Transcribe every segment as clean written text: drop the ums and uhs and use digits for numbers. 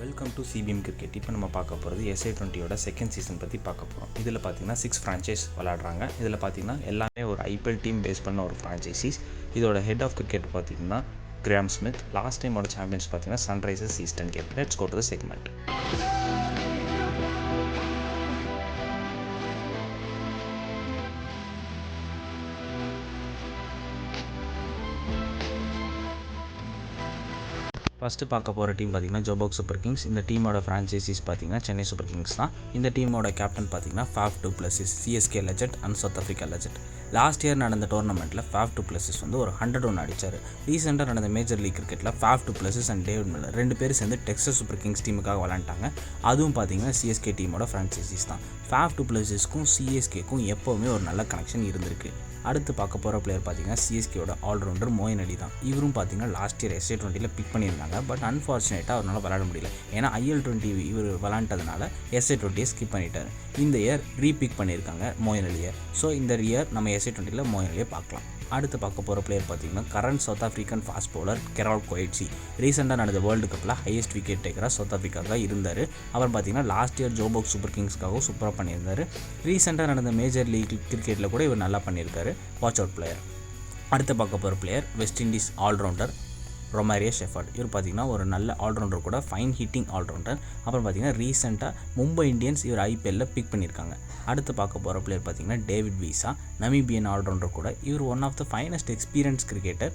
Welcome to CPM cricket. இப்போ நம்ம பார்க்க போகிறது SA20யோட செகண்ட் சீசன் பற்றி பார்க்க போகிறோம். இதில் பார்த்தீங்கன்னா 6 ஃப்ரான்ச்சைஸ் விளாடுறாங்க. இதில் பார்த்தீங்கன்னா எல்லாமே ஒரு ஐபிஎல் டீம் பேஸ் பண்ண ஒரு ஃப்ரான்ச்சைசிஸ். இதோட ஹெட் ஆஃப் கிரிக்கெட் பார்த்தீங்கன்னா கிராம் ஸ்மித். லாஸ்ட் டைமோட சாம்பியன்ஸ் பார்த்தீங்கன்னா Sunrisers Eastern Cape. Let's go to the segment. First பார்க்க போகிற டீம் பார்த்திங்கன்னா ஜோபாக் சூப்பர் கிங்ஸ். இந்த டீமோட ஃப்ரான்ச்சைசிஸ் பார்த்திங்கன்னா சென்னை சூப்பர் கிங்ஸ் தான். இந்த டீமோட கேப்டன் பார்த்திங்கன்னா Faf to Plessis, CSK legend and south Africa legend. Last year நடந்த டோர்னமெண்ட்டில் ஃபாஃப் டு பிளஸிஸ் வந்து ஒரு 100 ரன் அடித்தார். ரீசெண்டாக நடந்த மேஜர் லீக் கிரிக்கெட்டில் Faf to Plessis and David Miller 2 பேர் சேர்ந்து டெக்ஸஸ் சூப்பர் கிங்ஸ் டீமுக்காக விளாண்டாங்க. அதுவும் பார்த்திங்கன்னா சிஎஸ்கே டீமோட ஃப்ரான்ச்சைசிஸ் தான். ஃபாஃப் டு பிளஸிஸ்க்கும் சிஎஸ்கேக்கும் எப்போவுமே ஒரு நல்ல கனெக்ஷன் இருந்திருக்கு. அடுத்து பார்க்க போகிற பிளேயர் பார்த்தீங்கன்னா சிஎஸ்கேயோட ஆல்ரவுண்டர் மோயின் அலி தான். இவரும் பார்த்தீங்கன்னா லாஸ்ட் இயர் SA20ல் பிக் பண்ணியிருந்தாங்க. பட் அன்ஃபார்ச்சுனேட்டாக அவரால் விளாட முடியல. ஏன்னா IL20 இவர் விளாண்டதுனால SA20யை ஸ்கிப் பண்ணிட்டார். இந்த இயர் ரீபிக் பண்ணியிருக்காங்க மோயின் அலியை. ஸோ இந்த இயர் நம்ம SA20ல் மோயின் அலியை பார்க்கலாம். அடுத்து பார்க்க போகிற பிளேயர் பார்த்தீங்கன்னா current South African fast bowler கெரால் கொயட்ஸி. ரீசெண்டாக நடந்த வேர்ல்டு கப்பில் ஹையஸ்ட் விக்கெட் டேக்கராக சவுத் ஆஃப்ரிக்காவுக்கு இருந்தார். அவர் பார்த்தீங்கன்னா லாஸ்ட் இயர் ஜோபாக் சூப்பர் கிங்ஸ்க்காகவும் சூப்பராக பண்ணியிருந்தார். ரீசெண்டாக நடந்த மேஜர் லீக் கிரிக்கெட்டில் கூட இவர் நல்லா பண்ணியிருக்காரு. Watch out player. அடுத்து பார்க்க போகிற player West Indies allrounder Romario Shepherd. இவர் பார்த்தீங்கன்னா ஒரு நல்ல ஆல்ரவுண்டர் கூட, ஃபைன் ஹிட்டிங் ஆல்ரவுண்டர். அப்புறம் பார்த்தீங்கன்னா ரீசெண்டாக மும்பை இந்தியன்ஸ் இவர் IPLல் பிக் பண்ணியிருக்காங்க. அடுத்து பார்க்க போகிற பிளேயர் பார்த்தீங்கன்னா டேவிட் வீசா, நமீபியன் ஆல்ரவுண்டர் கூட. இவர் one of the finest experience cricketer.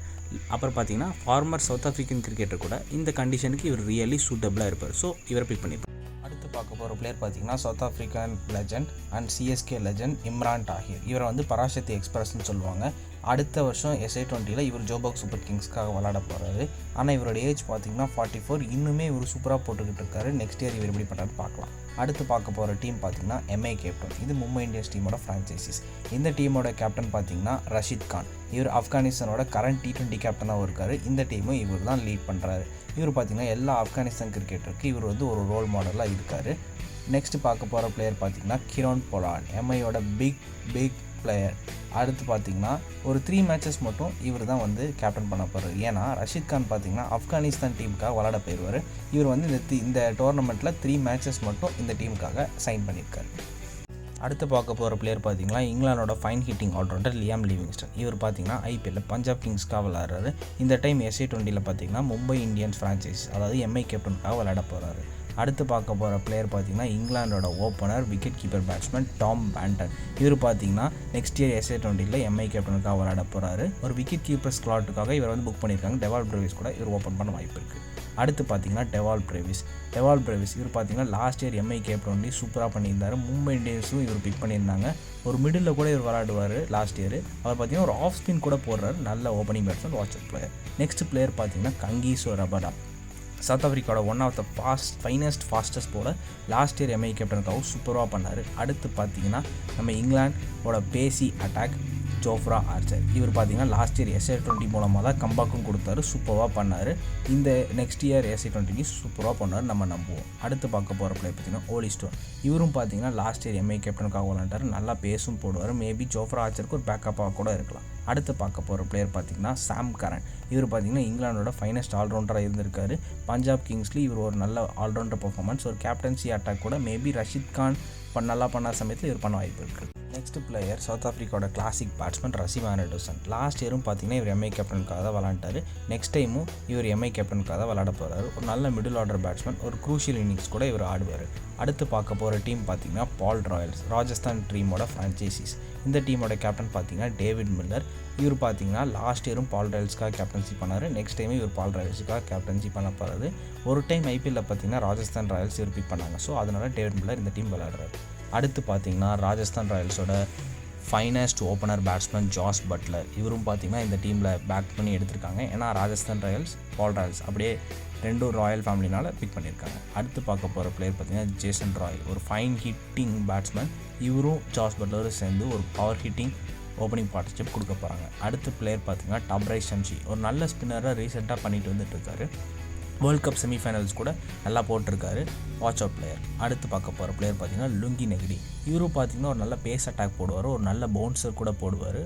அப்புறம் பார்த்தீங்கன்னா ஃபார்மர் சவுத் ஆஃப்ரிக்கன் கிரிக்கெட்டர் கூட. இந்த கண்டிஷனுக்கு இவர் ரியலி சூட்டபிளாக இருப்பார். ஸோ இவரை பிக் பண்ணியிருக்காங்க. அடுத்து பார்க்க போகிற பிளேயர் பார்த்தீங்கன்னா south African legend and CSK legend Imran Tahir. இவரை வந்து பராசக்தி எக்ஸ்பிரஸ்ன்னு சொல்லுவாங்க. அடுத்த வருஷம் SA20ல் இவர் ஜோபாக் சூப்பர் கிங்ஸ்க்காக விளாட போகிறாரு. ஆனால் இவரோட ஏஜ் பார்த்தீங்கன்னா 44. இன்னுமே இவர் சூப்பராக போட்டுக்கிட்டு இருக்காரு. நெக்ஸ்ட் இயர் இவர் எப்படி பண்ணுறாரு பார்க்கலாம். அடுத்து பார்க்க போகிற டீம் பார்த்தீங்கன்னா MI கேப்டன். இது மும்பை இந்தியன்ஸ் டீமோட ஃப்ரான்ச்சைசிஸ். இந்த டீமோட கேப்டன் பார்த்தீங்கன்னா ரஷீத் கான். இவர் ஆப்கானிஸ்தானோட கரண்ட் T20 கேப்டனாகவும் இருக்கார். இந்த டீமும் இவர் தான் லீட் பண்ணுறாரு. இவர் பார்த்தீங்கன்னா எல்லா ஆப்கானிஸ்தான் கிரிக்கெட்டருக்கு இவர் வந்து ஒரு ரோல் மாடலாக இருக்கார். நெக்ஸ்ட் பார்க்க போகிற பிளேயர் பார்த்தீங்கன்னா கிரோன் பொலார்ட், MIயோட பிக் பிளேயர். அடுத்து பார்த்தீங்கன்னா ஒரு 3 மேட்சஸ் மட்டும் இவர் தான் வந்து கேப்டன் பண்ண போகிறார். ஏன்னா ரஷீத் கான் பார்த்தீங்கன்னா ஆப்கானிஸ்தான் டீமுக்காக விளாட போயிடுவார். இவர் வந்து இந்த டோர்னமெண்ட்டில் 3 மேட்சஸ் மட்டும் இந்த டீமுக்காக சைன் பண்ணியிருக்காரு. அடுத்து பார்க்க போகிற பிளேயர் பார்த்தீங்கன்னா இங்கிலாண்டோட fine hitting allrounder Liam Livingstone. இவர் பார்த்தீங்கன்னா IPLல் பஞ்சாப் கிங்ஸ்க்காக விளாட்றாரு. இந்த டைம் SA20ல் பார்த்தீங்கன்னா மும்பை இந்தியன்ஸ் ஃப்ரான்ச்சைஸ், அதாவது MI கேப்டனுக்காக விளாட போகிறாரு. அடுத்து பார்க்க போகிற பிளேயர் பார்த்தீங்கன்னா இங்கிலாண்டோட opener wicket keeper batsman Tom Banton. இவர் பார்த்தீங்கன்னா நெக்ஸ்ட் இயர் SA20ல் MI கேப்டனுக்காக விளாட போகிறாரு. ஒரு விக்கெட் கீப்பர் ஸ்லாட்டுக்காக இவர் வந்து புக் பண்ணியிருக்காங்க. டெவால் பிரேவிஸ் கூட இவர் ஓப்பன் பண்ண வாய்ப்பு இருக்குது. அடுத்து பார்த்தீங்கன்னா டெவால் பிரேவிஸ் இவர் பார்த்தீங்கன்னா லாஸ்ட் இயர் MI கேப்டன் சூப்பராக பண்ணியிருந்தார். மும்பை இந்தியன்ஸும் இவர் பிக் பண்ணியிருந்தாங்க. ஒரு மிடில் கூட இவர் விளாடுவார் லாஸ்ட் இயர். அவர் பார்த்தீங்கன்னா ஒரு ஆஃப் ஸ்பின் கூட போடுறாரு. நல்ல opening batsman, watch out player. Next player பார்த்தீங்கன்னா கங்கீசோ ரபடா. சவுத் ஆஃப்ரிக்காவோட one of the fastest bowler. Last year MI கேப்டனுக்காகவும் சூப்பராக பண்ணார். அடுத்து பார்த்தீங்கன்னா நம்ம இங்கிலாண்டோட பேசி அட்டாக் ஜோஃப்ரா ஆர்ச்சர். இவர் பார்த்தீங்கன்னா லாஸ்ட் இயர் SA20 மூலமாக தான் கம்பேக்கும் கொடுத்தாரு. சூப்பராக பண்ணார். இந்த நெக்ஸ்ட் இயர் SA20 சூப்பராக பண்ணார், நம்ம நம்புவோம். அடுத்து பார்க்க போகிற பிளேயர் பார்த்தீங்கன்னா ஓலி ஸ்டோன். இவரும் பார்த்தீங்கன்னா லாஸ்ட் இயர் MI கேப்டனுக்காக விளாண்டார். நல்லா பேஸும் போடுவார். மேபி ஜோஃப்ரா ஆர்ச்சருக்கு ஒரு பேக்கப்பாக கூட இருக்கலாம். அடுத்து பார்க்க போகிற பிளேயர் பார்த்தீங்கன்னா சாம் கரன். இவர் பார்த்தீங்கன்னா இங்கிலாண்டோட ஃபைனஸ்ட் ஆல்ரவுண்டராக இருந்திருக்காரு. பஞ்சாப் கிங்ஸ்லேயும் இவர் ஒரு நல்ல ஆல்ரவுண்டர் பர்ஃபார்மன்ஸ். ஒரு கேப்டன்சி அட்டாக் கூட மேபி ரஷீத் கான் நல்லா பண்ண சமயத்தில் இவர் பண்ண வாய்ப்பு இருக்குது. நெக்ஸ்ட் பிளேயர் சவுத் ஆஃப்ரிக்காவோட கிளாசிக் பேட்ஸ்மேன் ரசீம் ஆனடோசன். லாஸ்ட் இயரும் பார்த்தீங்கன்னா இவர் MI கேப்டனுக்காக தான் விளாண்டாரு. நெக்ஸ்ட் டைமும் இவர் MI கேப்டனுக்காக தான் விளாட போகிறாரு. ஒரு நல்ல மிடில் ஆர்டர் பேட்ஸ்மேன். ஒரு க்ரூஷியல் இன்னிங்ஸ் கூட இவர் ஆடுவார். அடுத்து பார்க்க போகிற டீம் பார்த்தீங்கன்னா பால் ராயல்ஸ், ராஜஸ்தான் டீமோட ஃப்ரான்ச்சைசிஸ். இந்த டீமோட கேப்டன் பார்த்தீங்கன்னா டேவிட் மில்லர். இவர் பார்த்தீங்கன்னா லாஸ்ட் இயரும் பால் ராயல்ஸ்க்காக கேப்டன்சி பண்ணார். நெக்ஸ்ட் டைமும் இவர் பால் ராயல்ஸுக்காக கேப்டன்சி பண்ண போகிறாரு. ஒரு டைம் IPLல் பார்த்தீங்கன்னா ராஜஸ்தான் ராயல்ஸ் இவர் பிக் பண்ணாங்க. ஸோ அதனால் டேவிட் மில்லர் இந்த டீம் விளையாடுறாரு. அடுத்து பார்த்தீங்கன்னா ராஜஸ்தான் ராயல்ஸோட finest opener batsman Jos Buttler. இவரும் பார்த்தீங்கன்னா இந்த டீமில் பேக் பண்ணி எடுத்திருக்காங்க. ஏன்னா ராஜஸ்தான் ராயல்ஸ், பால் ராயல்ஸ் அப்படியே 2 ராயல் ஃபேமிலினால் பிக் பண்ணியிருக்காங்க. அடுத்து பார்க்க போகிற பிளேயர் பார்த்தீங்கன்னா ஜேசன் ராய், ஒரு ஃபைன் ஹிட்டிங் பேட்ஸ்மேன். இவரும் ஜாஸ் பட்லரும் சேர்ந்து ஒரு பவர் ஹிட்டிங் ஓப்பனிங் பார்ட்னர்ஷிப் கொடுக்க போகிறாங்க. அடுத்த பிளேயர் பார்த்தீங்கன்னா டப்ரைஸ் ஷம்ஷி, ஒரு நல்ல ஸ்பின்னராக ரீசெண்டாக பண்ணிட்டு வந்துட்டு இருக்காரு. வேர்ல்ட் கப் செமிஃபைனல்ஸ் கூட நல்லா போட்டிருக்காரு. Watch out player. அடுத்து பார்க்க போகிற பிளேயர் பார்த்தீங்கன்னா லுங்கி நெகிடி. இவரும் பார்த்தீங்கன்னா ஒரு நல்ல பேஸ் அட்டாக் போடுவார். ஒரு நல்ல பவுன்சர் கூட போடுவார்.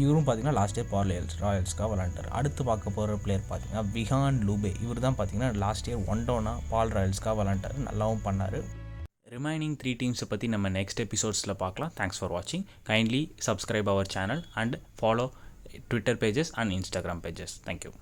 இவரும் பார்த்தீங்கன்னா லாஸ்ட் இயர் பால் ராயல்ஸ்க்காக விளாண்டார். அடுத்து பார்க்க போகிற பிளேயர் பார்த்தீங்கன்னா விஹான் லூபே. இவர் தான் பார்த்தீங்கன்னா லாஸ்ட் இயர் ஒன் டவுனாக பால் ராயல்ஸ்க்காக விளாண்டார், நல்லாவும் பண்ணார். ரிமைனிங் 3 டீம்ஸை பற்றி நம்ம நெக்ஸ்ட் எபிசோட்ஸில் பார்க்கலாம். தேங்க்ஸ் ஃபார் வாட்சிங். Kindly subscribe our channel and follow Twitter pages and Instagram pages. Thank you.